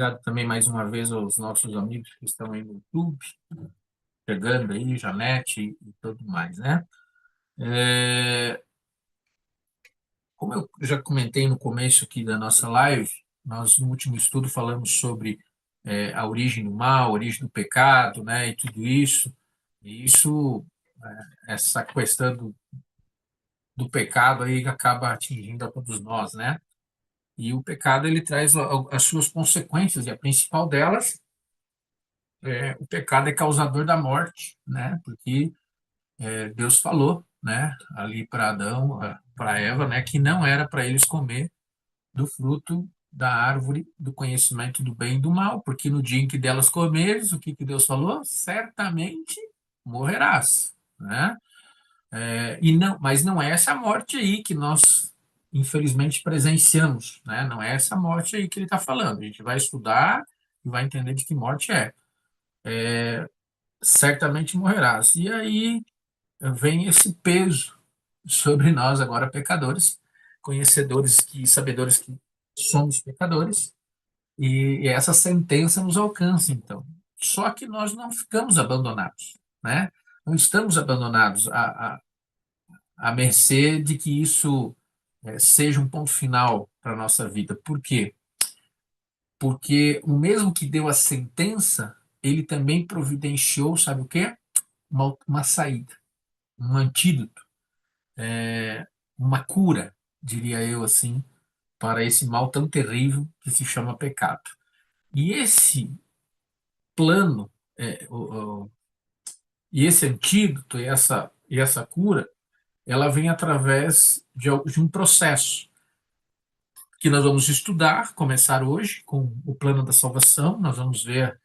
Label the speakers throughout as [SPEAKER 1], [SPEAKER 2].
[SPEAKER 1] obrigado também mais uma vez aos nossos amigos que estão aí no YouTube, chegando aí, Janete e tudo mais, né? É, Como eu já comentei no começo aqui da nossa live, nós no último estudo falamos sobre a origem do mal, a origem do pecado, né? E tudo isso. E isso, essa questão do pecado aí acaba atingindo a todos nós, né? E o pecado ele traz as suas consequências, e a principal delas o pecado é causador da morte, né? Porque Deus falou, né, ali para Adão, para Eva, né, que não era para eles comer do fruto da árvore do conhecimento do bem e do mal, porque no dia em que delas comeres, o que que Deus falou? Certamente morrerás, né? E não, mas não é essa morte aí que nós infelizmente presenciamos, né? Não é essa morte aí que ele está falando. A gente vai estudar e vai entender de que morte é. Certamente morrerás. E aí vem esse peso sobre nós agora pecadores, conhecedores e sabedores que somos pecadores, e essa sentença nos alcança, então. Só que nós não ficamos abandonados, né? Não estamos abandonados à mercê de que isso seja um ponto final para a nossa vida. Por quê? Porque o mesmo que deu a sentença, ele também providenciou, sabe o quê? Uma saída, um antídoto, uma cura, diria eu assim, para esse mal tão terrível que se chama pecado. E esse plano, e esse antídoto, e essa cura, ela vem através de um processo que nós vamos estudar, começar hoje com o plano da salvação. Nós vamos ver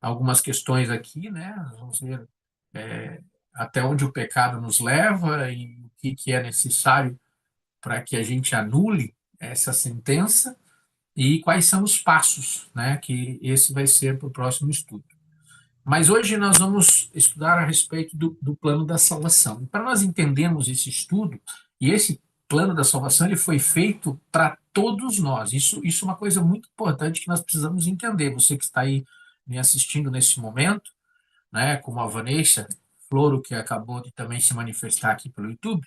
[SPEAKER 1] algumas questões aqui, né? Nós vamos ver é, até onde o pecado nos leva e o que é necessário para que a gente anule essa sentença e quais são os passos, né, que esse vai ser para o próximo estudo. Mas hoje nós vamos estudar a respeito do plano da salvação. E para nós entendermos esse estudo, e esse plano da salvação ele foi feito para todos nós. Isso é uma coisa muito importante que nós precisamos entender. Você que está aí me assistindo nesse momento, né, como a Vanessa Floro, que acabou de também se manifestar aqui pelo YouTube,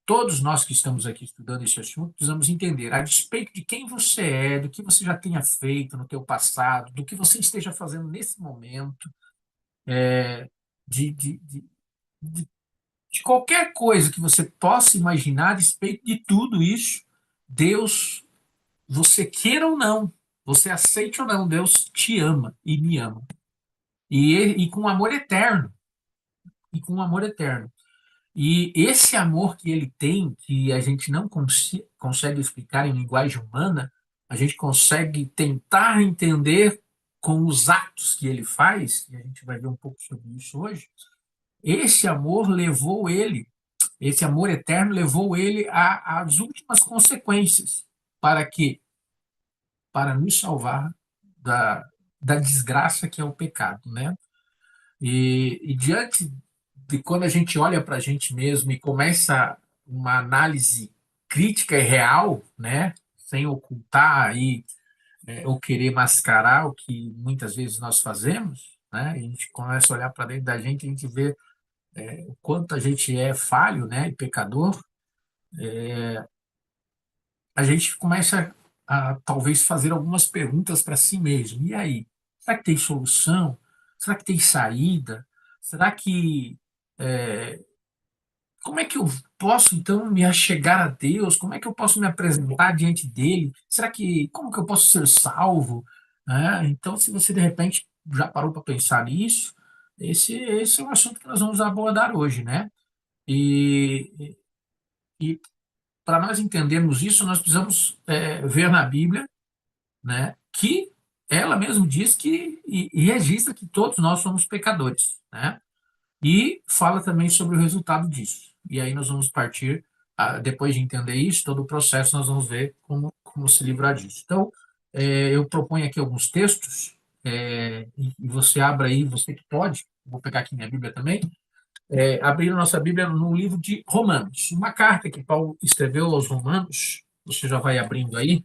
[SPEAKER 1] todos nós que estamos aqui estudando esse assunto precisamos entender, a despeito de quem você é, do que você já tenha feito no teu passado, do que você esteja fazendo nesse momento, de, de, de, de, de qualquer coisa que você possa imaginar, a despeito de tudo isso, Deus, você queira ou não, você aceite ou não, Deus te ama e me ama. E com amor eterno. E com amor eterno. E esse amor que ele tem, que a gente não consegue explicar em linguagem humana, a gente consegue tentar entender com os atos que ele faz, e a gente vai ver um pouco sobre isso hoje. Esse amor levou ele, esse amor eterno levou ele às últimas consequências. Para quê? Para nos salvar da desgraça que é o pecado, né? E diante de quando a gente olha para a gente mesmo e começa uma análise crítica e real, né, sem ocultar aí ou querer mascarar o que muitas vezes nós fazemos, né, a gente começa a olhar para dentro da gente, a gente vê o quanto a gente é falho, né, e pecador, a gente começa a talvez fazer algumas perguntas para si mesmo. E aí, será que tem solução? Será que tem saída? Será que como é que eu posso, então, me achegar a Deus? Como é que eu posso me apresentar diante dele? Como que eu posso ser salvo? Né? Então, se você, de repente, já parou para pensar nisso, esse é um assunto que nós vamos abordar hoje, né? E para nós entendermos isso, nós precisamos ver na Bíblia, né, que ela mesmo diz que, e registra que todos nós somos pecadores, né? E fala também sobre o resultado disso. E aí nós vamos partir, depois de entender isso, todo o processo, nós vamos ver como se livrar disso. Então, eu proponho aqui alguns textos, e você abre aí, você que pode, vou pegar aqui minha Bíblia também, abrir a nossa Bíblia no livro de Romanos. Uma carta que Paulo escreveu aos Romanos, você já vai abrindo aí,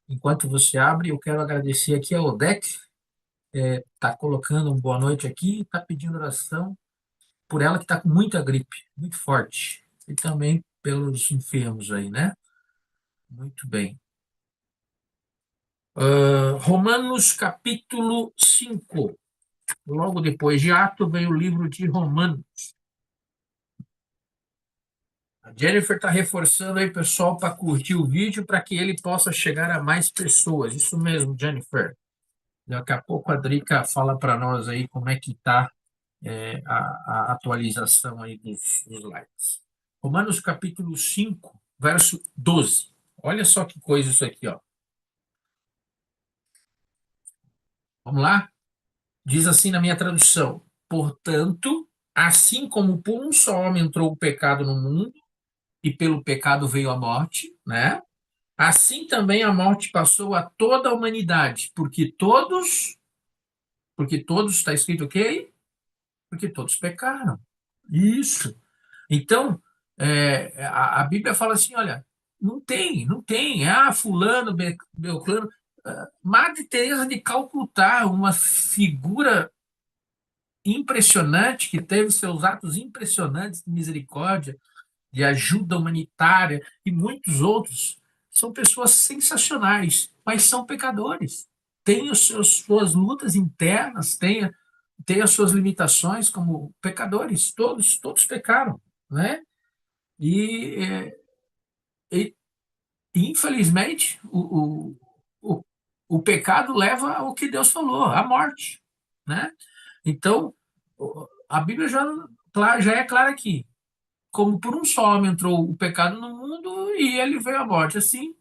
[SPEAKER 1] Enquanto você abre, eu quero agradecer aqui ao Odete, está colocando um boa noite aqui, está pedindo oração por ela que está com muita gripe, muito forte, e também pelos enfermos aí, né? Muito bem. Romanos capítulo 5. Logo depois de Atos vem o livro de Romanos. A Jennifer está reforçando aí, pessoal, para curtir o vídeo para que ele possa chegar a mais pessoas. Isso mesmo, Jennifer. Daqui a pouco a Drica fala para nós aí como é que está a atualização aí dos likes. Romanos capítulo 5, verso 12. Olha só que coisa isso aqui, ó. Vamos lá? Diz assim na minha tradução: portanto, assim como por um só homem entrou o pecado no mundo, e pelo pecado veio a morte, né? Assim também a morte passou a toda a humanidade, porque todos, está escrito o quê? Porque todos pecaram. Isso. Então, a Bíblia fala assim, olha, não tem, fulano, belclano. Madre Teresa de Calcutá, uma figura impressionante, que teve seus atos impressionantes de misericórdia, de ajuda humanitária e muitos outros, são pessoas sensacionais, mas são pecadores. Têm suas lutas internas, têm as suas limitações como pecadores, todos pecaram, né? E, e infelizmente, o, o pecado leva ao que Deus falou, à morte, né? Então, a Bíblia já é clara aqui. Como por um só homem entrou o pecado no mundo e ele veio à morte. Assim,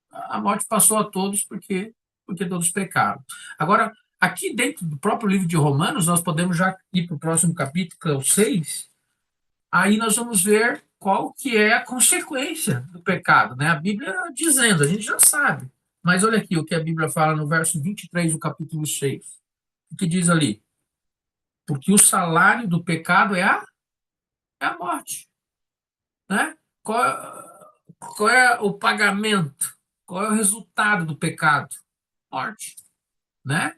[SPEAKER 1] a morte passou a todos porque todos pecaram. Agora, aqui dentro do próprio livro de Romanos, nós podemos já ir para o próximo capítulo, que é o 6. Aí nós vamos ver qual que é a consequência do pecado, né? A Bíblia dizendo, a gente já sabe. Mas olha aqui o que a Bíblia fala no verso 23 do capítulo 6. O que diz ali? Porque o salário do pecado é a morte, né? Qual é o pagamento? Qual é o resultado do pecado? Morte, né?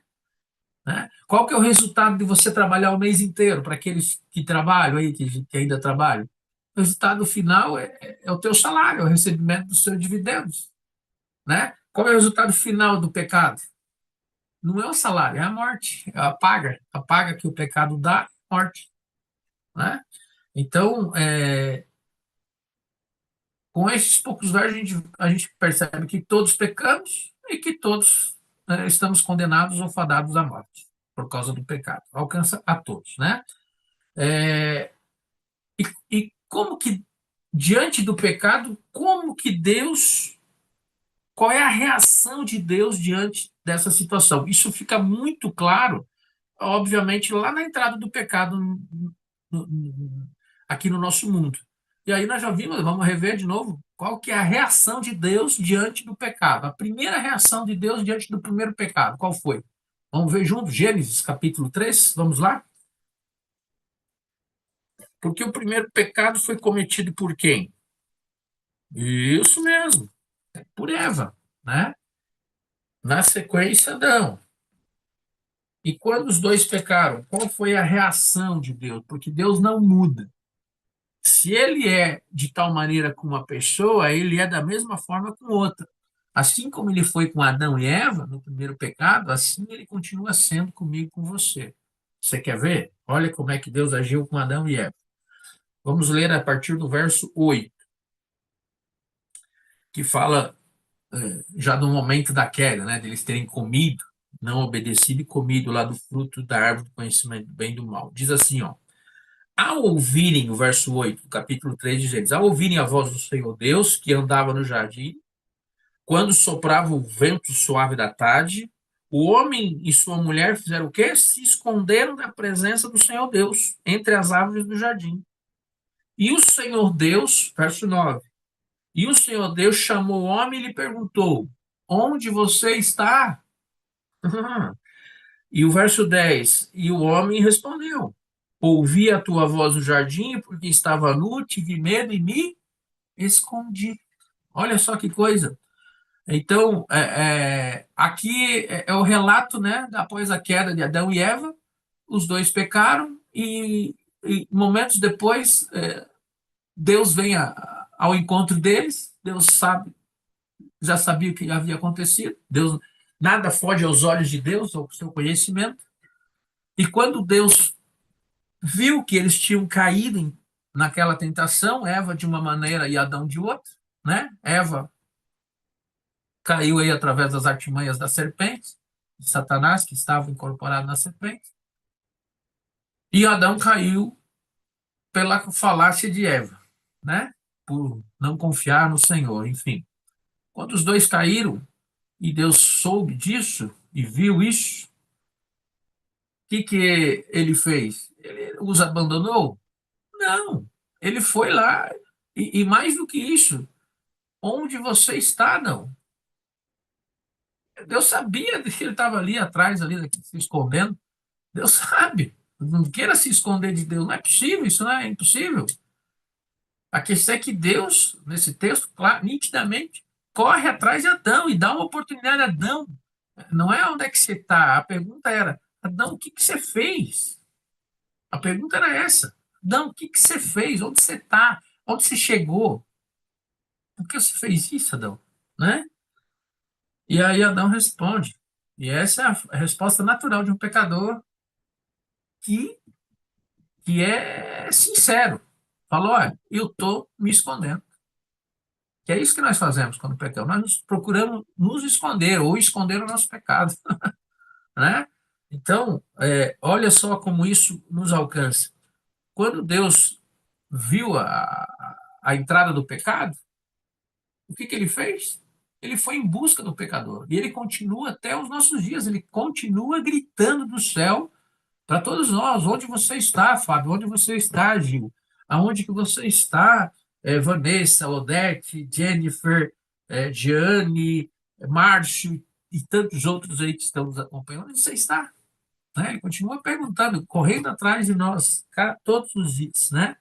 [SPEAKER 1] Qual que é o resultado de você trabalhar o mês inteiro para aqueles que trabalham aí, que ainda trabalham? O resultado final é o teu salário, é o recebimento dos seus dividendos, né? Qual é o resultado final do pecado? Não é o salário, é a morte, é a paga que o pecado dá, morte, né? Então, com esses poucos versos, a gente percebe que todos pecamos e que todos estamos condenados ou fadados à morte por causa do pecado. Alcança a todos, né? E como que, diante do pecado, qual é a reação de Deus diante dessa situação? Isso fica muito claro, obviamente, lá na entrada do pecado aqui no nosso mundo. E aí nós já vimos, vamos rever de novo, qual que é a reação de Deus diante do pecado. A primeira reação de Deus diante do primeiro pecado, qual foi? Vamos ver juntos, Gênesis capítulo 3, vamos lá? Porque o primeiro pecado foi cometido por quem? Isso mesmo, por Eva, né? Na sequência, Adão. E quando os dois pecaram, qual foi a reação de Deus? Porque Deus não muda. Se ele é de tal maneira com uma pessoa, ele é da mesma forma com outra. Assim como ele foi com Adão e Eva no primeiro pecado, assim ele continua sendo comigo e com você. Você quer ver? Olha como é que Deus agiu com Adão e Eva. Vamos ler a partir do verso 8, que fala já no momento da queda, né, deles terem comido, não obedecido e comido lá do fruto da árvore do conhecimento do bem e do mal. Diz assim, ó: ao ouvirem, o verso 8 do capítulo 3 de Gênesis, ao ouvirem a voz do Senhor Deus, que andava no jardim, quando soprava o vento suave da tarde, o homem e sua mulher fizeram o quê? Se esconderam da presença do Senhor Deus, entre as árvores do jardim. E o Senhor Deus, verso 9, e o Senhor Deus chamou o homem e lhe perguntou: onde você está? E o verso 10, e o homem respondeu: ouvi a tua voz no jardim, porque estava nu, tive medo e me escondi. Olha só que coisa. Então, aqui é o relato, né, após a queda de Adão e Eva, os dois pecaram e momentos depois Deus vem ao encontro deles. Deus sabe, já sabia o que havia acontecido. Deus, nada foge aos olhos de Deus, ao seu conhecimento. E quando Deus viu que eles tinham caído naquela tentação, Eva de uma maneira e Adão de outra, né? Eva caiu aí através das artimanhas da serpente, de Satanás, que estava incorporado na serpente, e Adão caiu pela falácia de Eva, né? Por não confiar no Senhor, enfim. Quando os dois caíram e Deus soube disso e viu isso, o que ele fez? Ele os abandonou? Não. Ele foi lá e mais do que isso, onde você está, não. Deus sabia que ele estava ali atrás, ali, se escondendo. Deus sabe. Não queira se esconder de Deus. Não é possível, isso não é impossível. A questão é que Deus, nesse texto, claro, nitidamente, corre atrás de Adão e dá uma oportunidade a Adão. Não é onde é que você está. A pergunta era, Adão, o que você fez? A pergunta era essa. Adão, o que você fez? Onde você está? Onde você chegou? Por que você fez isso, Adão? Né? E aí Adão responde. E essa é a resposta natural de um pecador que, que é sincero. Falou, olha, eu estou me escondendo. Que é isso que nós fazemos quando pecamos. Nós procuramos nos esconder ou esconder o nosso pecado. Né? Então, olha só como isso nos alcança. Quando Deus viu a entrada do pecado, o que ele fez? Ele foi em busca do pecador. E ele continua até os nossos dias. Ele continua gritando do céu para todos nós. Onde você está, Fábio? Onde você está, Gil? Aonde que você está, Vanessa, Odete, Jennifer, Gianni, Márcio e tantos outros aí que estão nos acompanhando? Onde você está? Né? Ele continua perguntando, correndo atrás de nós, todos os dias, né?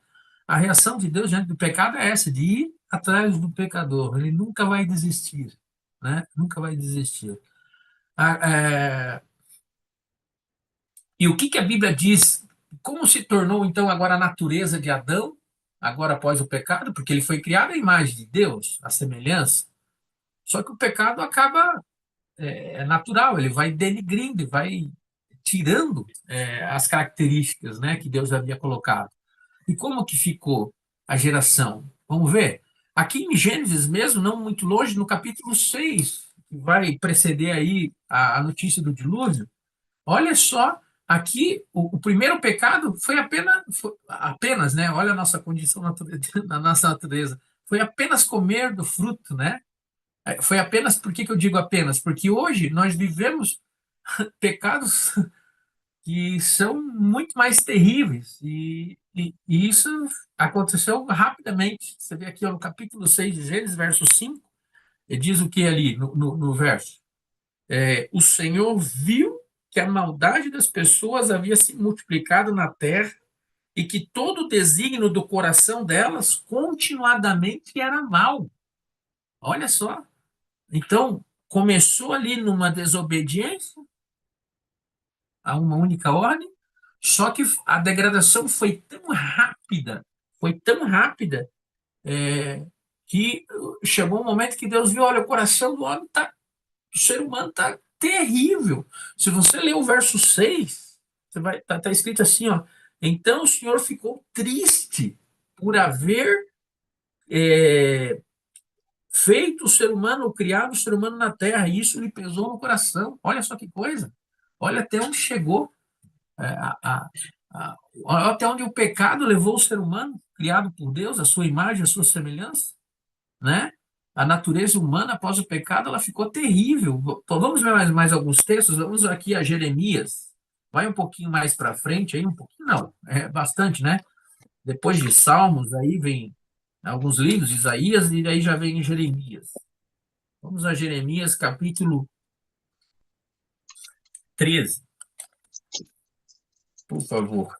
[SPEAKER 1] A reação de Deus diante do pecado é essa, de ir atrás do pecador. Ele nunca vai desistir, né? Nunca vai desistir. Ah, e o que a Bíblia diz? Como se tornou, então, agora a natureza de Adão, agora após o pecado? Porque ele foi criado à imagem de Deus, à semelhança. Só que o pecado acaba, natural, ele vai denigrindo, vai tirando as características, né, que Deus havia colocado. E como que ficou a geração? Vamos ver. Aqui em Gênesis mesmo, não muito longe, no capítulo 6, que vai preceder aí a notícia do dilúvio, olha só, aqui o primeiro pecado foi apenas, né? Olha a nossa condição na nossa natureza. Foi apenas comer do fruto, né? Foi apenas, por que eu digo apenas? Porque hoje nós vivemos pecados que são muito mais terríveis. E isso aconteceu rapidamente. Você vê aqui ó, no capítulo 6 de Gênesis, verso 5, ele diz o que ali no verso? O Senhor viu que a maldade das pessoas havia se multiplicado na terra e que todo o desígnio do coração delas continuadamente era mal. Olha só. Então, começou ali numa desobediência a uma única ordem, só que a degradação foi tão rápida, que chegou um momento que Deus viu, olha, o coração do homem está, do ser humano está terrível. Se você ler o verso 6, tá escrito assim, ó, então o Senhor ficou triste por haver feito o ser humano, criado o ser humano na terra, e isso lhe pesou no coração. Olha só que coisa. Olha até onde chegou, é, a, a, até onde o pecado levou o ser humano, criado por Deus, a sua imagem, a sua semelhança, né? A natureza humana, após o pecado, ela ficou terrível. Vamos ver mais alguns textos. Vamos aqui a Jeremias. Vai um pouquinho mais para frente, aí um pouquinho não, é bastante, né? Depois de Salmos, aí vem alguns livros, Isaías, e aí já vem Jeremias. Vamos a Jeremias, capítulo 13, por favor.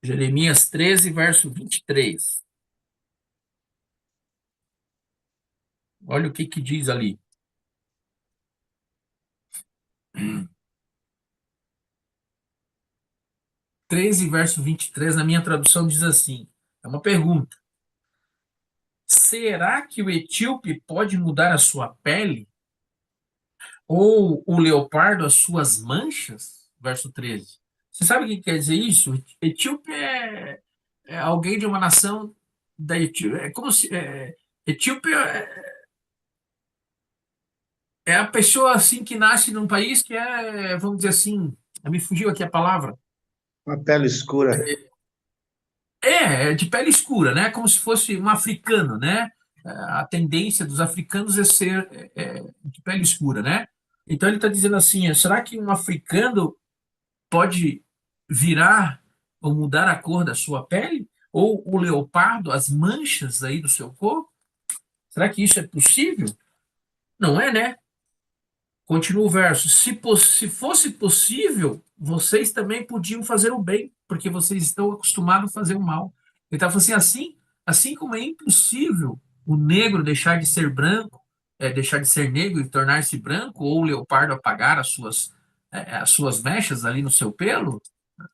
[SPEAKER 1] Jeremias 13, verso 23. Olha o que diz ali. 13, verso 23, na minha tradução, diz assim: é uma pergunta. Será que o etíope pode mudar a sua pele? Ou o leopardo as suas manchas? Verso 13. Você sabe o que quer dizer isso? Etíope é alguém de uma nação da Etiópia. É como se. Etíope é a pessoa assim que nasce num país que é, vamos dizer assim, me fugiu aqui a palavra.
[SPEAKER 2] Uma pele escura.
[SPEAKER 1] É de pele escura, né? Como se fosse um africano, né? A tendência dos africanos é ser de pele escura, né? Então ele está dizendo assim: será que um africano pode virar ou mudar a cor da sua pele? Ou o leopardo, as manchas aí do seu corpo? Será que isso é possível? Não é, né? Continua o verso. Se fosse possível, vocês também podiam fazer o bem, porque vocês estão acostumados a fazer o mal. Ele está falando assim como é impossível o negro deixar de ser branco, deixar de ser negro e tornar-se branco, ou o leopardo apagar as suas mechas ali no seu pelo,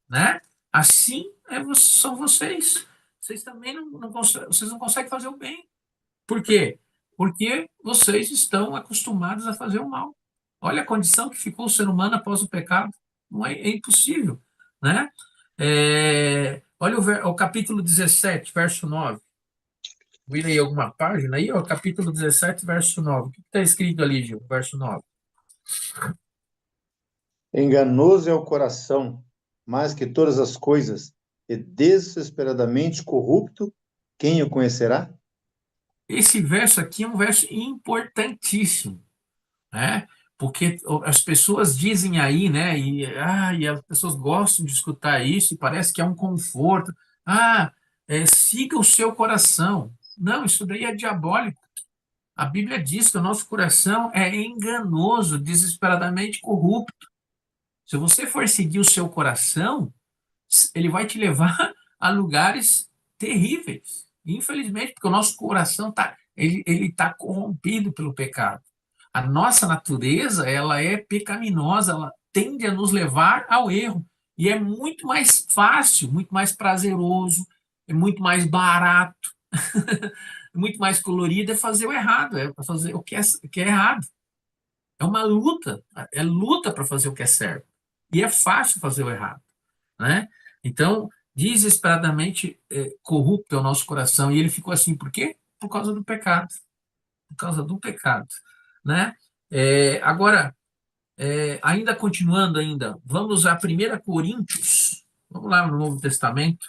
[SPEAKER 1] né? Assim são vocês. Vocês também vocês não conseguem fazer o bem. Por quê? Porque vocês estão acostumados a fazer o mal. Olha a condição que ficou o ser humano após o pecado. Não é impossível, né? Olha o capítulo 17, verso 9. Vira aí alguma página aí, ó, capítulo 17, verso 9. O que está escrito ali, Gil? Verso 9.
[SPEAKER 2] Enganoso é o coração, mais que todas as coisas, e desesperadamente corrupto, quem o conhecerá?
[SPEAKER 1] Esse verso aqui é um verso importantíssimo, né? Porque as pessoas dizem aí, né? E as pessoas gostam de escutar isso e parece que é um conforto. Siga o seu coração. Não, isso daí é diabólico. A Bíblia diz que o nosso coração é enganoso, desesperadamente corrupto. Se você for seguir o seu coração, ele vai te levar a lugares terríveis. Infelizmente, porque o nosso coração ele tá corrompido pelo pecado. A nossa natureza, ela é pecaminosa, ela tende a nos levar ao erro. E é muito mais fácil, muito mais prazeroso, é muito mais barato, muito mais colorido é fazer o errado, é fazer o que é errado. É uma luta, é luta para fazer o que é certo. E é fácil fazer o errado, né? Então, desesperadamente corrupto é o nosso coração. E ele ficou assim, por quê? Por causa do pecado. Por causa do pecado, né? Agora, ainda continuando ainda, vamos a 1 Coríntios. Vamos lá no Novo Testamento.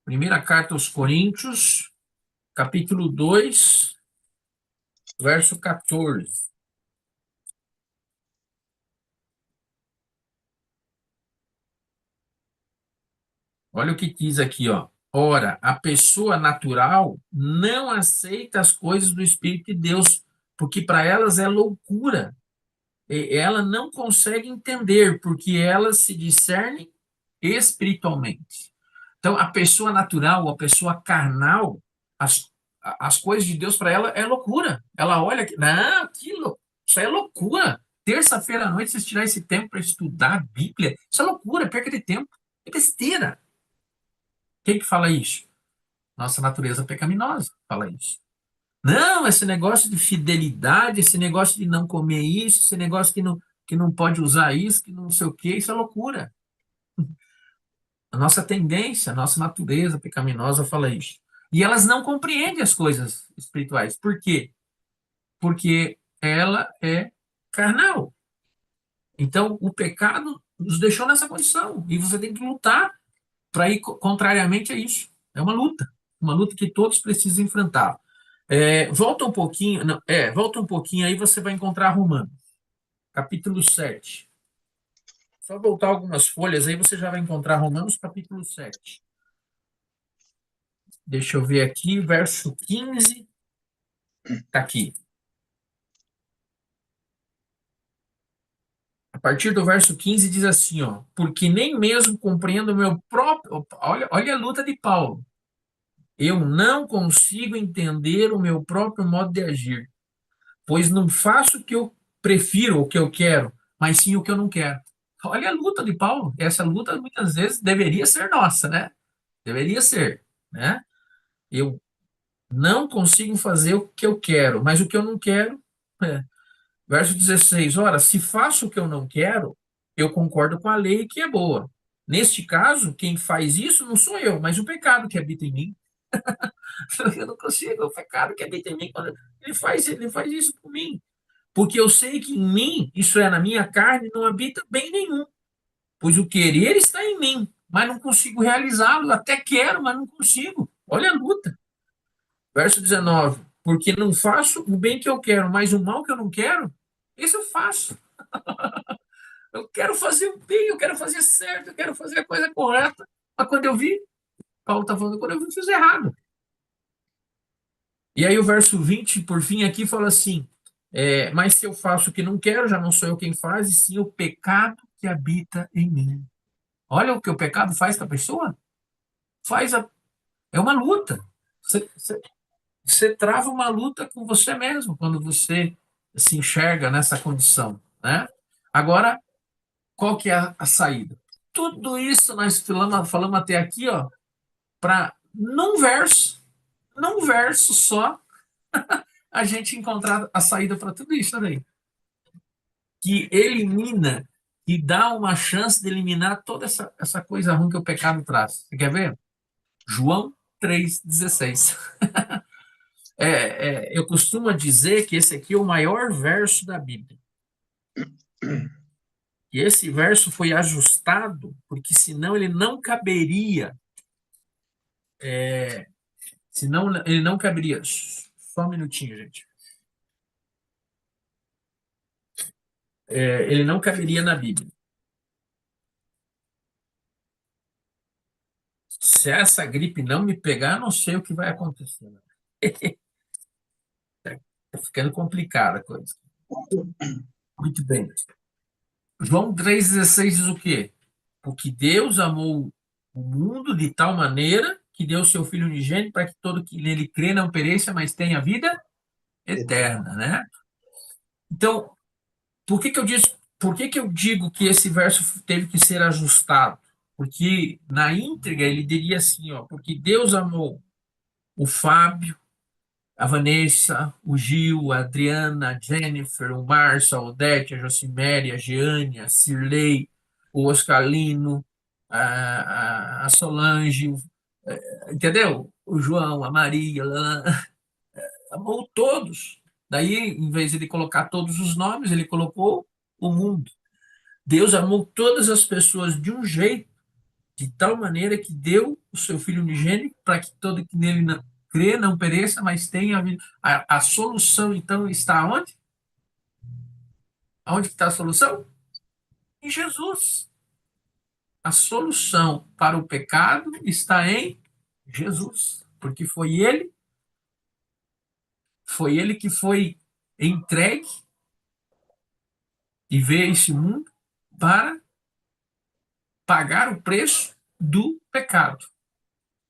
[SPEAKER 1] Primeira carta aos Coríntios, capítulo 2, verso 14. Olha o que diz aqui, ó. Ora, a pessoa natural não aceita as coisas do Espírito de Deus, porque para elas é loucura. E ela não consegue entender, porque elas se discernem espiritualmente. Então, a pessoa natural, a pessoa carnal, as, as coisas de Deus para ela é loucura. Ela olha aqui, não, isso é loucura. Terça-feira à noite, vocês tirar esse tempo para estudar a Bíblia, isso é loucura, é perca de tempo, é besteira. Quem que fala isso? Nossa natureza pecaminosa fala isso. Não, esse negócio de fidelidade, esse negócio de não comer isso, esse negócio que não pode usar isso, que não sei o quê, isso é loucura. A nossa tendência, a nossa natureza pecaminosa fala isso. E elas não compreendem as coisas espirituais. Por quê? Porque ela é carnal. Então, o pecado nos deixou nessa condição. E você tem que lutar para ir contrariamente a isso. É uma luta que todos precisam enfrentar. Volta um pouquinho, não, volta um pouquinho aí você vai encontrar Romanos, capítulo 7. Só voltar algumas folhas aí você já vai encontrar Romanos, capítulo 7. Deixa eu ver aqui, verso 15, tá aqui. A partir do verso 15 diz assim, ó, porque nem mesmo compreendo o meu próprio, olha a luta de Paulo. Eu não consigo entender o meu próprio modo de agir, pois não faço o que eu prefiro, o que eu quero, mas sim o que eu não quero. Olha a luta de Paulo. Essa luta muitas vezes deveria ser nossa, né? Deveria ser, né? Eu não consigo fazer o que eu quero, mas o que eu não quero. É. Verso 16: ora, se faço o que eu não quero, eu concordo com a lei que é boa. Neste caso, quem faz isso não sou eu, mas o pecado que habita em mim. Eu não consigo, o pecado que habita em mim, quando ele faz isso por mim. Porque eu sei que em mim, isso é, na minha carne, não habita bem nenhum. Pois o querer está em mim, mas não consigo realizá-lo. Até quero, mas não consigo. Olha a luta. Verso 19: porque não faço o bem que eu quero, mas o mal que eu não quero, isso eu faço. Eu quero fazer o bem, eu quero fazer certo, eu quero fazer a coisa correta. Mas quando eu vi, Paulo está falando, quando eu vi, eu fiz errado. E aí o verso 20, por fim, aqui fala assim: mas se eu faço o que não quero, já não sou eu quem faz, e sim o pecado que habita em mim. Olha o que o pecado faz com a pessoa. Faz a, é uma luta. Você trava uma luta com você mesmo quando você se enxerga nessa condição, né? Agora, qual que é a saída? Tudo isso nós falamos até aqui, ó, para num verso só, a gente encontrar a saída para tudo isso também. Que elimina, que dá uma chance de eliminar toda essa coisa ruim que o pecado traz. Você quer ver? João 3,16. Eu costumo dizer que esse aqui é o maior verso da Bíblia. E esse verso foi ajustado, porque senão ele não caberia. Senão ele não caberia. Só um minutinho, gente. Ele não caberia na Bíblia. Se essa gripe não me pegar, eu não sei o que vai acontecer. Está ficando complicada a coisa. Muito bem. João 3,16 diz o quê? Porque Deus amou o mundo de tal maneira que deu seu Filho unigênito para que todo que nele crê não pereça, mas tenha vida eterna, né? Então, por que que eu digo que esse verso teve que ser ajustado? Porque na íntegra ele diria assim, ó, porque Deus amou o Fábio, a Vanessa, o Gil, a Adriana, a Jennifer, o Márcio, a Odete, a Josiméria, a Jeane, a Cirlei, o Oscarlino, a Solange, entendeu? O João, a Maria, amou todos. Daí, em vez de ele colocar todos os nomes, ele colocou o mundo. Deus amou todas as pessoas de um jeito, de tal maneira que deu o seu Filho unigênito para que todo que nele não crê não pereça, mas tenha a vida. A solução, então, está onde? Aonde está a solução? Em Jesus. A solução para o pecado está em Jesus, porque foi ele que foi entregue e veio a esse mundo para pagar o preço do pecado,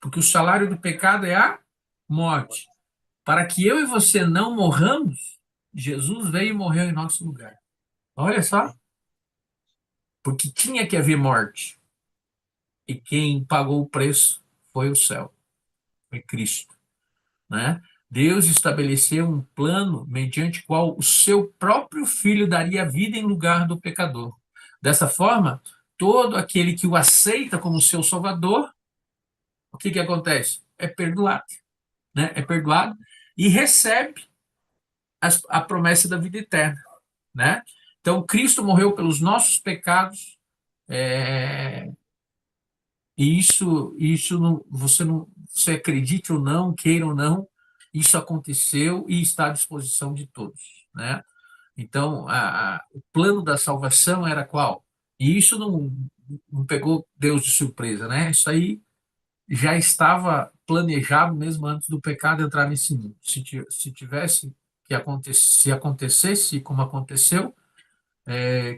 [SPEAKER 1] porque o salário do pecado é a morte. Para que eu e você não morramos, Jesus veio e morreu em nosso lugar. Olha só, porque tinha que haver morte. E quem pagou o preço foi o céu, foi Cristo, né? Deus estabeleceu um plano mediante qual o seu próprio filho daria vida em lugar do pecador. Dessa forma, todo aquele que o aceita como seu salvador, o que acontece? É perdoado, né? É perdoado e recebe a promessa da vida eterna, né? Então, Cristo morreu pelos nossos pecados, é, e isso não, você acredite ou não, queira ou não, isso aconteceu e está à disposição de todos, né? Então, o plano da salvação era qual? E isso não pegou Deus de surpresa, né? Isso aí já estava planejado mesmo antes do pecado entrar nesse mundo. Se tivesse que acontecer, se acontecesse como aconteceu,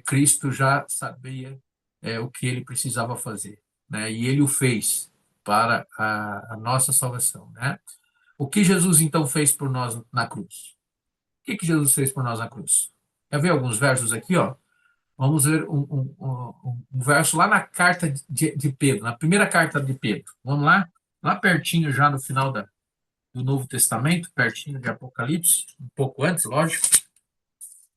[SPEAKER 1] Cristo já sabia o que ele precisava fazer, né? E ele o fez para a nossa salvação, né? O que Jesus então fez por nós na cruz? O que Jesus fez por nós na cruz? Quer ver alguns versos aqui, ó? Vamos ver um verso lá na carta de Pedro, na primeira carta de Pedro. Vamos lá pertinho já no final do Novo Testamento, pertinho de Apocalipse, um pouco antes, lógico,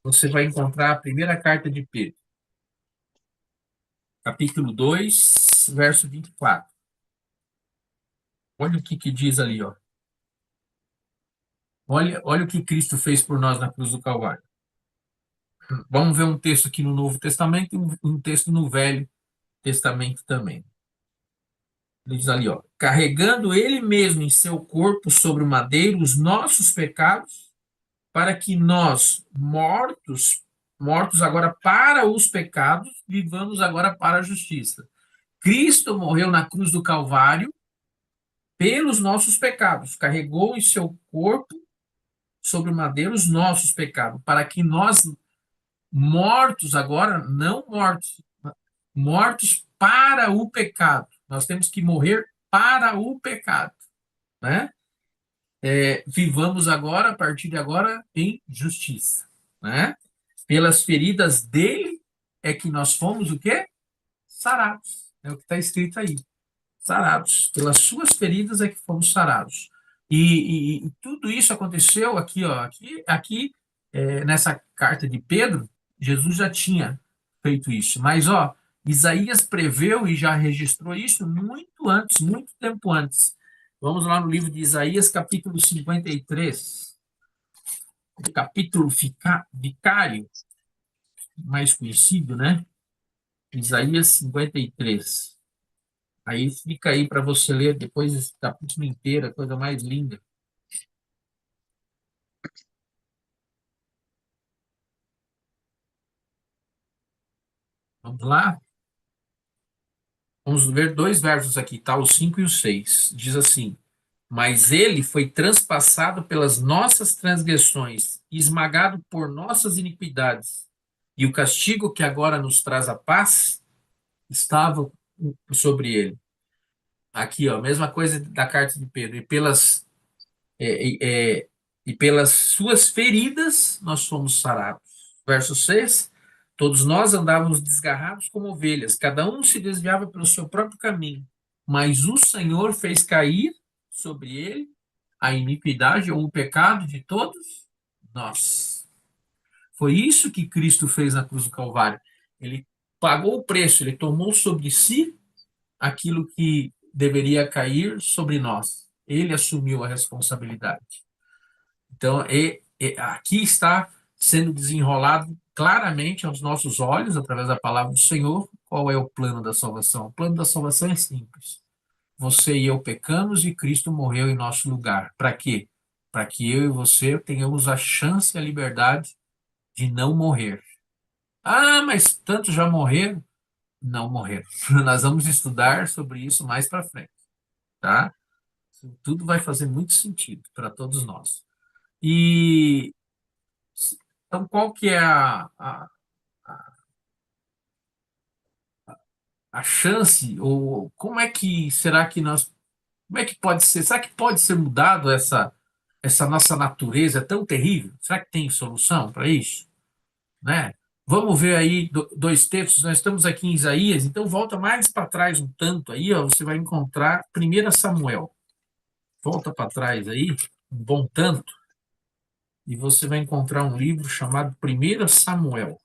[SPEAKER 1] você vai encontrar a primeira carta de Pedro, capítulo 2, verso 24. Olha o que diz ali, ó. Olha o que Cristo fez por nós na cruz do Calvário. Vamos ver um texto aqui no Novo Testamento e um texto no Velho Testamento também. Ele diz ali, ó, carregando ele mesmo em seu corpo sobre o madeiro os nossos pecados, para que nós, mortos agora para os pecados, vivamos agora para a justiça. Cristo morreu na cruz do Calvário pelos nossos pecados, carregou em seu corpo sobre o madeiro os nossos pecados, para que nós, mortos agora, não mortos, mortos para o pecado. Nós temos que morrer para o pecado, né? Vivamos agora, a partir de agora, em justiça, né? Pelas feridas dele é que nós fomos o quê? Sarados. É o que está escrito aí. Sarados. Pelas suas feridas é que fomos sarados. E tudo isso aconteceu aqui, ó, aqui nessa carta de Pedro, Jesus já tinha feito isso. Mas, ó, Isaías preveu e já registrou isso muito antes, muito tempo antes. Vamos lá no livro de Isaías, capítulo 53, o capítulo vicário, mais conhecido, né? Isaías 53. Aí fica aí para você ler depois esse capítulo inteiro, a coisa mais linda. Vamos lá? Vamos ver dois versos aqui, tá? O 5 e o 6. Diz assim: Mas ele foi transpassado pelas nossas transgressões, e esmagado por nossas iniquidades. E o castigo que agora nos traz a paz estava sobre ele. Aqui, ó, mesma coisa da carta de Pedro. E pelas suas feridas nós fomos sarados. Verso 6: Todos nós andávamos desgarrados como ovelhas, cada um se desviava pelo seu próprio caminho, mas o Senhor fez cair sobre ele a iniquidade ou o pecado de todos nós. Foi isso que Cristo fez na cruz do Calvário. Ele pagou o preço, ele tomou sobre si aquilo que deveria cair sobre nós. Ele assumiu a responsabilidade. Então, aqui está sendo desenrolado claramente aos nossos olhos, através da palavra do Senhor, qual é o plano da salvação. O plano da salvação é simples. Você e eu pecamos e Cristo morreu em nosso lugar. Para quê? Para que eu e você tenhamos a chance e a liberdade de não morrer. Ah, mas tantos já morreram? Não morreram. Nós vamos estudar sobre isso mais para frente, tá? Tudo vai fazer muito sentido para todos nós. E então, qual que é a chance, ou como é que será que nós, como é que pode ser, será que pode ser mudado essa nossa natureza tão terrível? Será que tem solução para isso? Né? Vamos ver aí dois textos, nós estamos aqui em Isaías, então volta mais para trás um tanto aí, ó, você vai encontrar 1 Samuel. Volta para trás aí, um bom tanto, e você vai encontrar um livro chamado 1 Samuel,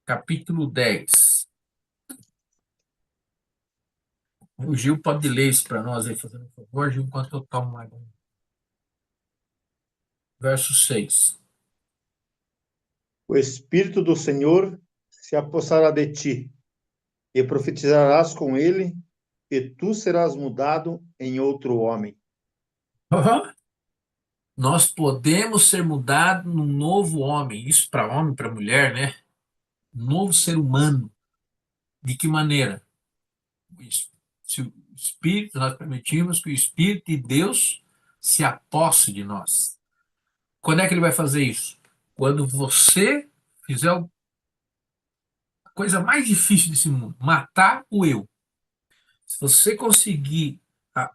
[SPEAKER 1] capítulo 10. O Gil pode ler isso para nós aí, fazendo um favor, Gil, enquanto eu tomo mais um. Verso 6.
[SPEAKER 2] O Espírito do Senhor se apossará de ti, e profetizarás com ele, e tu serás mudado em outro homem.
[SPEAKER 1] Nós podemos ser mudados num novo homem, isso para homem, para mulher, né? Um novo ser humano. De que maneira? Se o Espírito, nós permitimos que o Espírito de Deus se aposse de nós. Quando é que ele vai fazer isso? Quando você fizer a coisa mais difícil desse mundo, matar o eu. Se você conseguir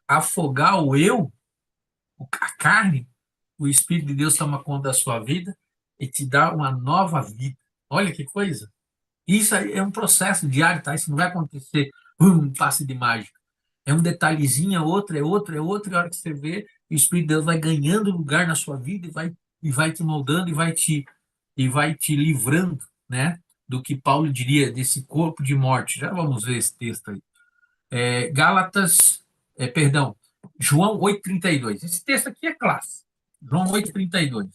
[SPEAKER 1] afogar o eu, a carne, o Espírito de Deus toma conta da sua vida e te dá uma nova vida. Olha que coisa. Isso aí é um processo diário, tá? Isso não vai acontecer um passe de mágica. É um detalhezinho, é outro, é outro, é outro, e a hora que você vê, o Espírito de Deus vai ganhando lugar na sua vida e vai te moldando e vai te livrando, né? Do que Paulo diria desse corpo de morte. Já vamos ver esse texto aí. Gálatas, perdão, João 8,32. Esse texto aqui é clássico. João 8,32.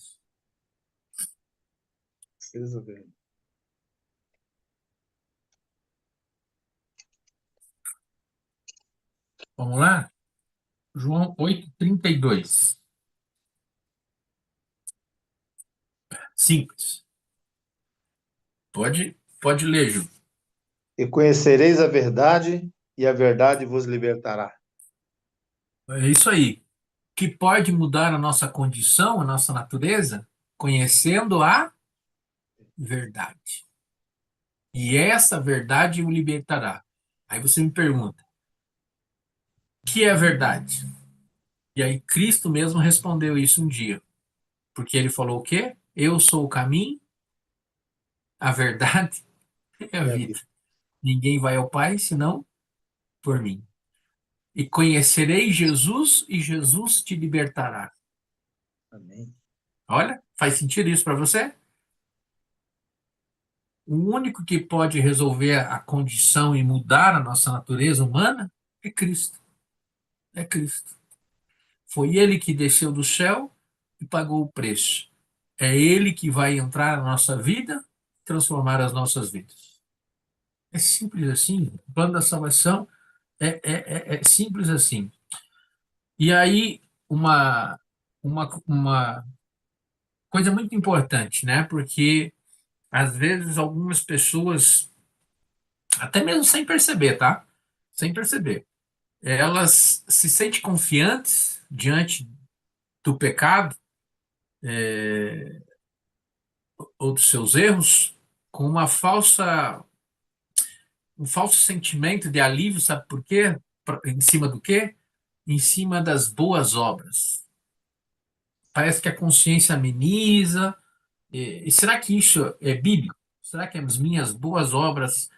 [SPEAKER 2] Precisa ver.
[SPEAKER 1] Vamos lá? João 8,32. Simples. Pode ler, Ju.
[SPEAKER 2] E conhecereis a verdade, e a verdade vos libertará.
[SPEAKER 1] É isso aí. Que pode mudar a nossa condição, a nossa natureza, conhecendo a verdade. E essa verdade o libertará. Aí você me pergunta, o que é a verdade? E aí Cristo mesmo respondeu isso um dia. Porque ele falou o quê? Eu sou o caminho, a verdade e a
[SPEAKER 2] É a
[SPEAKER 1] vida.
[SPEAKER 2] vida.
[SPEAKER 1] Ninguém vai ao Pai senão por mim. E conhecerei Jesus e Jesus te libertará.
[SPEAKER 2] Amém.
[SPEAKER 1] Olha, faz sentido isso para você? O único que pode resolver a condição e mudar a nossa natureza humana é Cristo. É Cristo. Foi ele que desceu do céu e pagou o preço. É ele que vai entrar na nossa vida e transformar as nossas vidas. É simples assim. O plano da salvação é simples assim. E aí, uma coisa muito importante, né? Porque, às vezes, algumas pessoas, até mesmo sem perceber, tá? Sem perceber, elas se sentem confiantes diante do pecado ou dos seus erros com um falso sentimento de alívio, sabe por quê? Em cima do quê? Em cima das boas obras. Parece que a consciência ameniza. E será que isso é bíblico? Será que as minhas boas obras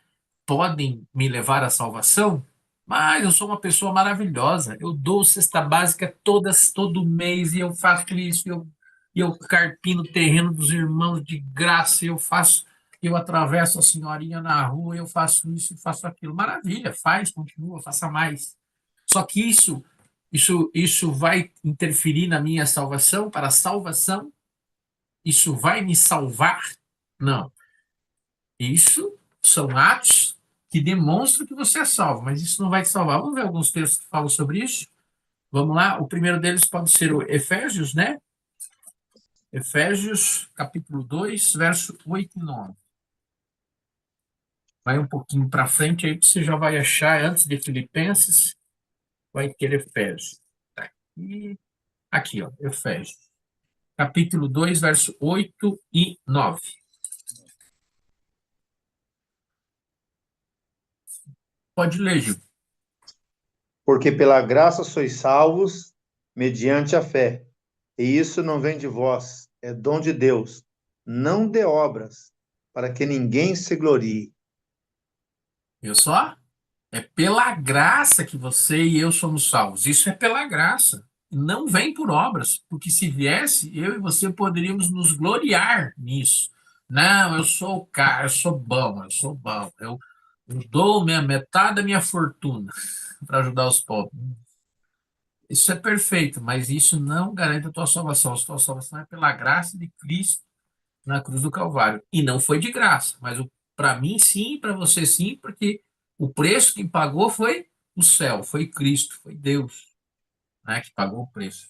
[SPEAKER 1] podem me levar à salvação? Mas eu sou uma pessoa maravilhosa. Eu dou cesta básica todo mês e eu faço isso. Eu carpino o terreno dos irmãos de graça. Eu atravesso a senhorinha na rua. Eu faço isso e faço aquilo. Maravilha, faz, continua, faça mais. Só que isso vai interferir na minha salvação, para a salvação? Isso vai me salvar? Não. Isso são atos que demonstram que você é salvo, mas isso não vai te salvar. Vamos ver alguns textos que falam sobre isso? Vamos lá? O primeiro deles pode ser o Efésios, né? Efésios, capítulo 2, verso 8 e 9. Vai um pouquinho para frente, aí você já vai achar, antes de Filipenses, vai ter Efésios. Tá aqui, ó, Efésios. Capítulo 2, verso 8 e 9. Pode ler, Gil.
[SPEAKER 2] Porque pela graça sois salvos, mediante a fé. E isso não vem de vós, é dom de Deus, não de obras, para que ninguém se glorie.
[SPEAKER 1] Viu só? É pela graça que você e eu somos salvos. Isso é pela graça. Não vem por obras, porque se viesse, eu e você poderíamos nos gloriar nisso. Não, eu sou o cara, eu sou bom. Eu dou metade da minha fortuna para ajudar os pobres. Isso é perfeito, mas isso não garante a tua salvação. A tua salvação é pela graça de Cristo na cruz do Calvário. E não foi de graça, mas para mim sim, para você sim, porque o preço que pagou foi o céu, foi Cristo, foi Deus, né, que pagou o preço.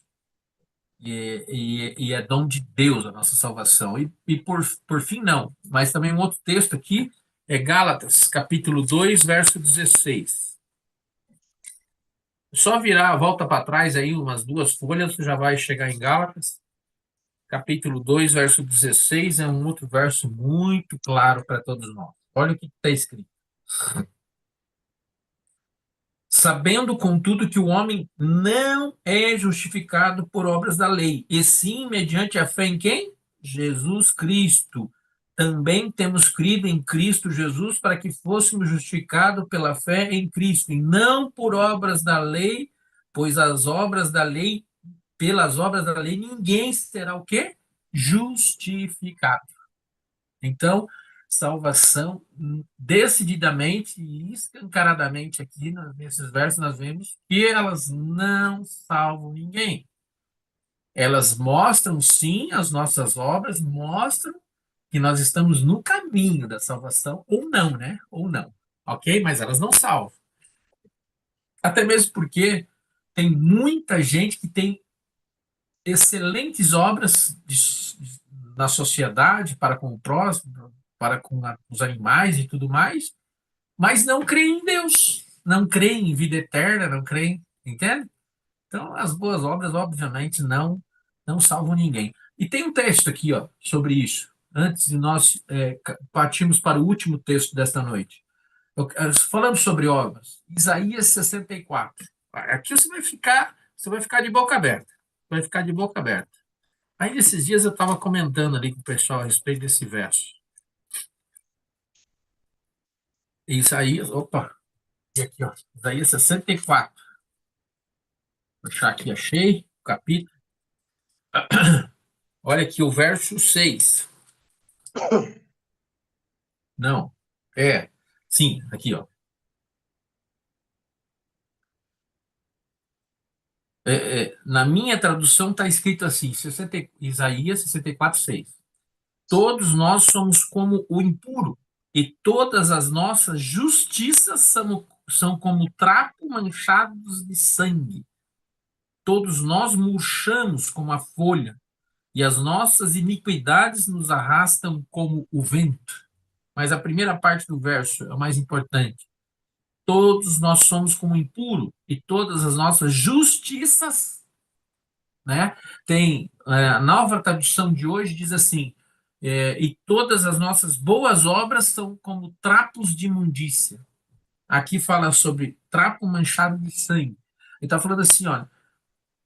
[SPEAKER 1] E é dom de Deus a nossa salvação. E por fim, não. Mas também um outro texto aqui é Gálatas, capítulo 2, verso 16. Só virar, volta para trás aí umas duas folhas, você já vai chegar em Gálatas, capítulo 2, verso 16, é um outro verso muito claro para todos nós. Olha o que está escrito. Sabendo, contudo, que o homem não é justificado por obras da lei, e sim mediante a fé em quem? Jesus Cristo. Também temos crido em Cristo Jesus para que fôssemos justificados pela fé em Cristo, e não por obras da lei, pois as obras da lei, pelas obras da lei, ninguém será o quê? Justificado. Então, salvação, decididamente e escancaradamente aqui nesses versos nós vemos que elas não salvam ninguém. Elas mostram, sim, as nossas obras mostram que nós estamos no caminho da salvação, ou não, né? Ou não. Ok? Mas elas não salvam. Até mesmo porque tem muita gente que tem excelentes obras na sociedade, para com o próximo, para com os animais e tudo mais, mas não creem em Deus, não creem em vida eterna, não creem, entende? Então, as boas obras, obviamente, não salvam ninguém. E tem um texto aqui, ó, sobre isso, antes de nós partirmos para o último texto desta noite. Falando sobre obras, Isaías 64. Aqui você vai ficar de boca aberta, vai ficar de boca aberta. Aí, nesses dias, eu estava comentando ali com o pessoal a respeito desse verso. Isaías, opa, e aqui, ó, Isaías 64. Vou deixar aqui, achei, o capítulo. Olha aqui o verso 6. Não, sim, aqui, ó. Na minha tradução está escrito assim, Isaías 64, 6. Todos nós somos como o impuro, e todas as nossas justiças são como trapo manchados de sangue. Todos nós murchamos como a folha, e as nossas iniquidades nos arrastam como o vento. Mas a primeira parte do verso é o mais importante. Todos nós somos como impuro, e todas as nossas justiças, né? Tem a nova tradução de hoje diz assim: e todas as nossas boas obras são como trapos de imundícia. Aqui fala sobre trapo manchado de sangue. Ele está falando assim, olha,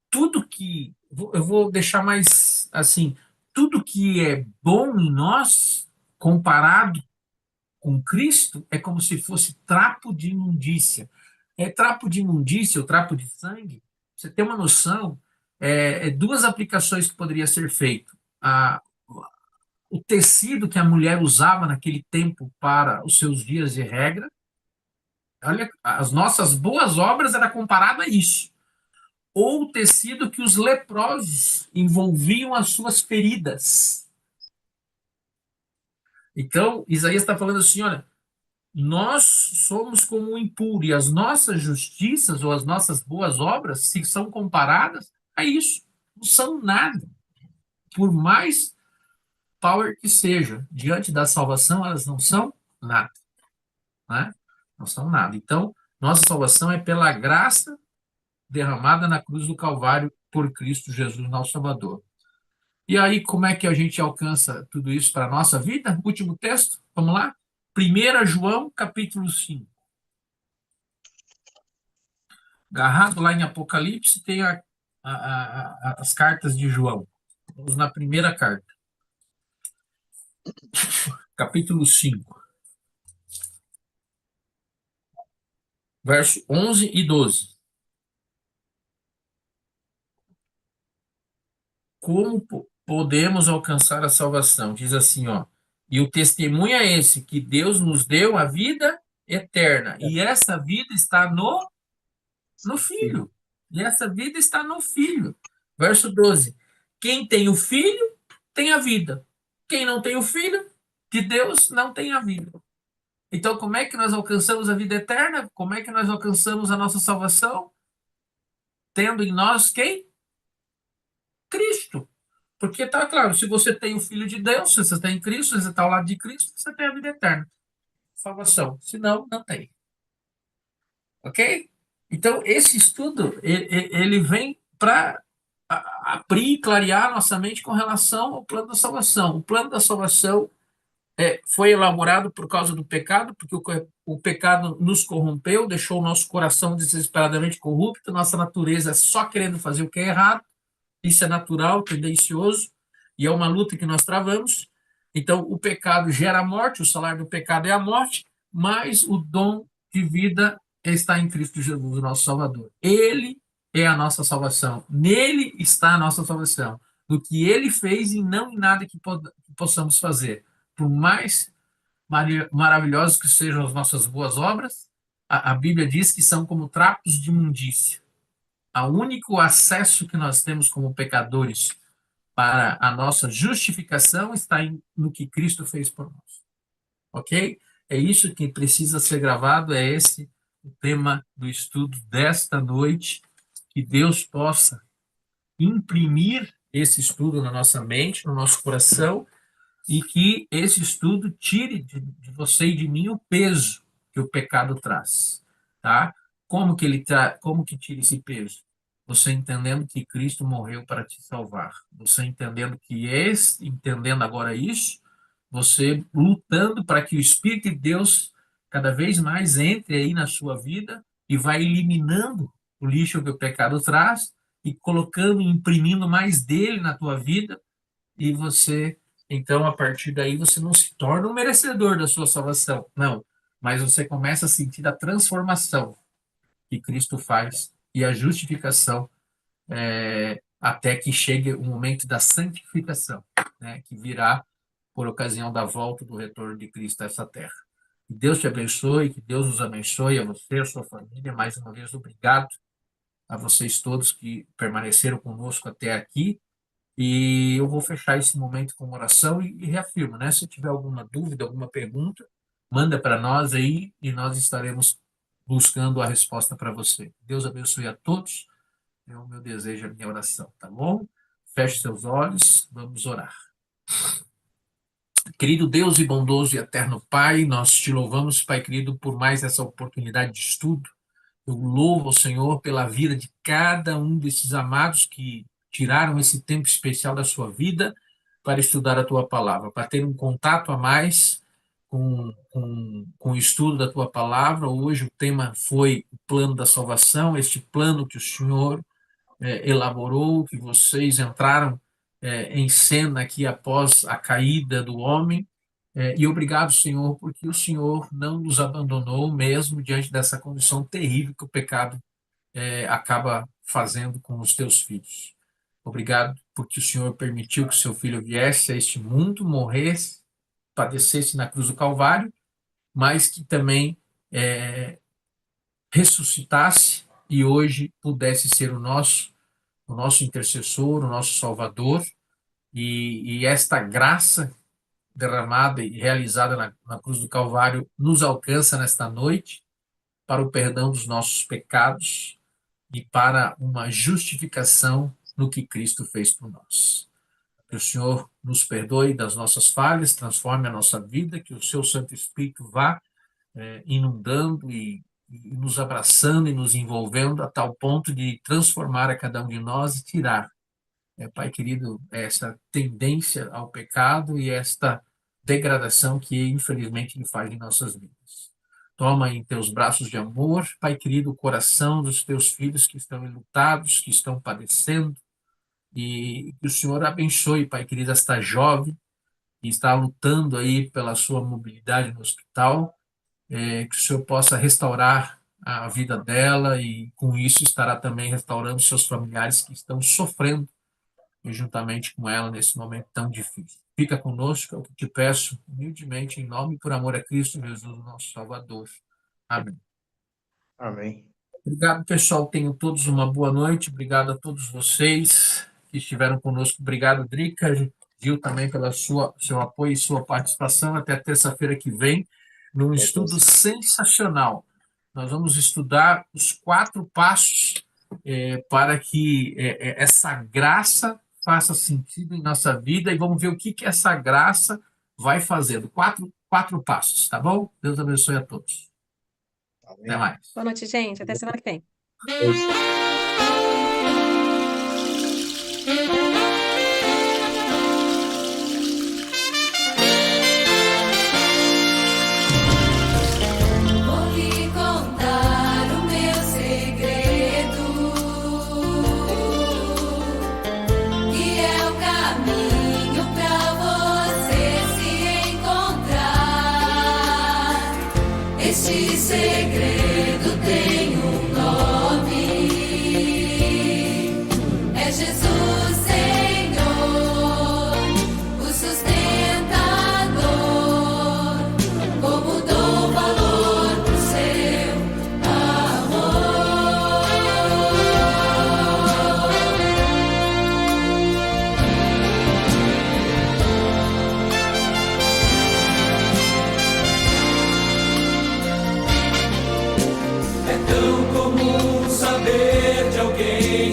[SPEAKER 1] tudo que eu vou deixar mais assim, tudo que é bom em nós, comparado com Cristo, é como se fosse trapo de imundícia. Trapo de imundícia ou trapo de sangue, você tem uma noção, duas aplicações que poderia ser feito. O tecido que a mulher usava naquele tempo para os seus dias de regra, olha, as nossas boas obras era comparado a isso. Ou o tecido que os leprosos envolviam as suas feridas. Então, Isaías está falando assim, olha, nós somos como o impuro, e as nossas justiças ou as nossas boas obras, se são comparadas a isso, não são nada. Por mais power que seja, diante da salvação, elas não são nada. Né? Não são nada. Então, nossa salvação é pela graça derramada na cruz do Calvário por Cristo Jesus, nosso Salvador. E aí, como é que a gente alcança tudo isso para a nossa vida? Último texto, vamos lá? 1 João, capítulo 5. Agarrado lá em Apocalipse, tem as cartas de João. Vamos na primeira carta, capítulo 5, verso 11 e 12. Como podemos alcançar a salvação? Diz assim, ó. E o testemunho é esse, que Deus nos deu a vida eterna. E essa vida está no Filho. E essa vida está no Filho. Verso 12. Quem tem o Filho, tem a vida. Quem não tem o Filho de Deus, não tem a vida. Então, como é que nós alcançamos a vida eterna? Como é que nós alcançamos a nossa salvação? Tendo em nós quem? Cristo. Porque tá claro, se você tem o Filho de Deus, se você tem Cristo, se você está ao lado de Cristo, você tem a vida eterna. Salvação. Se não, não tem. Ok? Então, esse estudo, ele vem para abrir e clarear nossa mente com relação ao plano da salvação. O plano da salvação foi elaborado por causa do pecado, porque o pecado nos corrompeu, deixou o nosso coração desesperadamente corrupto, nossa natureza só querendo fazer o que é errado. Isso é natural, tendencioso, e é uma luta que nós travamos. Então, o pecado gera a morte, o salário do pecado é a morte, mas o dom de vida está em Cristo Jesus, o nosso Salvador. Ele é a nossa salvação. Nele está a nossa salvação. No que ele fez e não em nada que possamos fazer. Por mais maravilhosos que sejam as nossas boas obras, a Bíblia diz que são como trapos de imundícia. O único acesso que nós temos como pecadores para a nossa justificação está no que Cristo fez por nós. Ok? É isso que precisa ser gravado, é esse o tema do estudo desta noite, que Deus possa imprimir esse estudo na nossa mente, no nosso coração, e que esse estudo tire de você e de mim o peso que o pecado traz, tá? Como que tira esse peso? Você entendendo que Cristo morreu para te salvar, você entendendo agora isso, você lutando para que o Espírito de Deus cada vez mais entre aí na sua vida e vai eliminando o lixo que o pecado traz e colocando, imprimindo mais dele na tua vida, e você, então, a partir daí, você não se torna um merecedor da sua salvação, não, mas você começa a sentir a transformação que Cristo faz e a justificação, até que chegue o momento da santificação, né, que virá por ocasião da volta do retorno de Cristo a essa terra. Que Deus te abençoe, que Deus nos abençoe, a você, a sua família. Mais uma vez, obrigado a vocês todos que permaneceram conosco até aqui. E eu vou fechar esse momento com oração e reafirmo, né? Se tiver alguma dúvida, alguma pergunta, manda para nós aí e nós estaremos buscando a resposta para você. Deus abençoe a todos. É o meu desejo, a minha oração, tá bom? Feche seus olhos, vamos orar. Querido Deus e bondoso e eterno Pai, nós te louvamos, Pai querido, por mais essa oportunidade de estudo. Eu louvo ao Senhor pela vida de cada um desses amados que tiraram esse tempo especial da sua vida para estudar a tua palavra, para ter um contato a mais com o estudo da tua palavra. Hoje o tema foi o plano da salvação, este plano que o Senhor elaborou, que vocês entraram em cena aqui após a caída do homem. E obrigado, Senhor, porque o Senhor não nos abandonou mesmo diante dessa condição terrível que o pecado acaba fazendo com os teus filhos. Obrigado porque o Senhor permitiu que o seu filho viesse a este mundo, morresse, padecesse na cruz do Calvário, mas que também ressuscitasse e hoje pudesse ser o nosso intercessor, o nosso Salvador, e esta graça derramada e realizada na cruz do Calvário nos alcança nesta noite para o perdão dos nossos pecados e para uma justificação no que Cristo fez por nós. Que o Senhor nos perdoe das nossas falhas, transforme a nossa vida, que o seu Santo Espírito vá inundando e nos abraçando e nos envolvendo a tal ponto de transformar a cada um de nós e tirar, Pai querido, essa tendência ao pecado e esta degradação que, infelizmente, ele faz em nossas vidas. Toma em teus braços de amor, Pai querido, o coração dos teus filhos que estão enlutados, que estão padecendo, e que o Senhor abençoe, Pai querido, esta jovem que está lutando aí pela sua mobilidade no hospital, que o Senhor possa restaurar a vida dela e, com isso, estará também restaurando seus familiares que estão sofrendo e juntamente com ela nesse momento tão difícil. Fica conosco, é o que te peço humildemente, em nome e por amor a Cristo Jesus, nosso Salvador. Amém.
[SPEAKER 2] Amém.
[SPEAKER 1] Obrigado, pessoal. Tenham todos uma boa noite. Obrigado a todos vocês que estiveram conosco. Obrigado, Drica, Gil, também pela seu apoio e sua participação. Até terça-feira que vem, num estudo sensacional. Nós vamos estudar os 4 passos para que essa graça faça sentido em nossa vida e vamos ver o que essa graça vai fazendo. Quatro passos, tá bom? Deus abençoe a todos. Até
[SPEAKER 2] Amém.
[SPEAKER 1] mais.
[SPEAKER 3] Boa noite, gente. Até semana que vem.
[SPEAKER 2] Deus.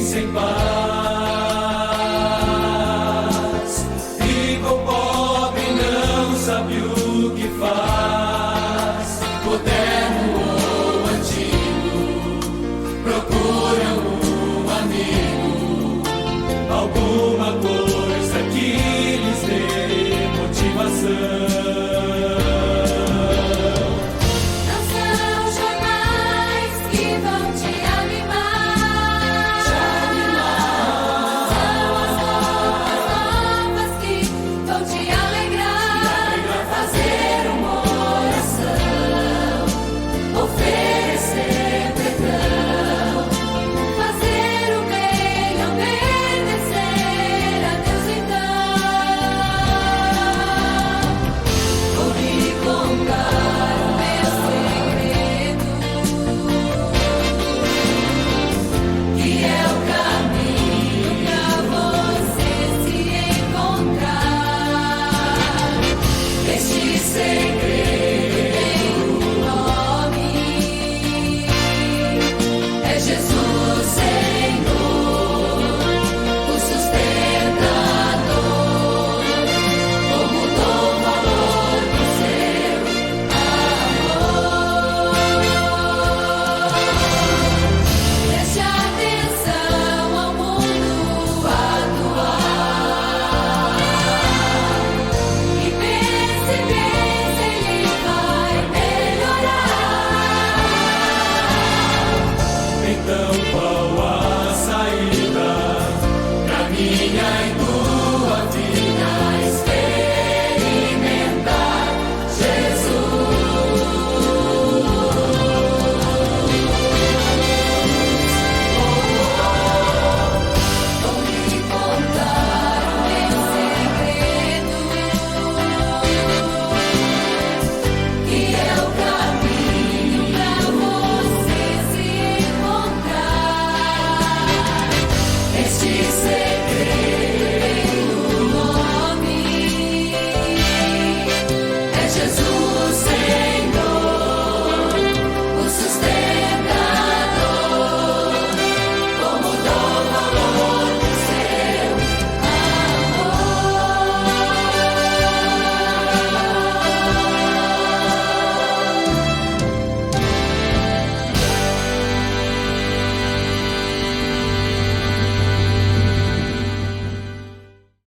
[SPEAKER 3] sem paz.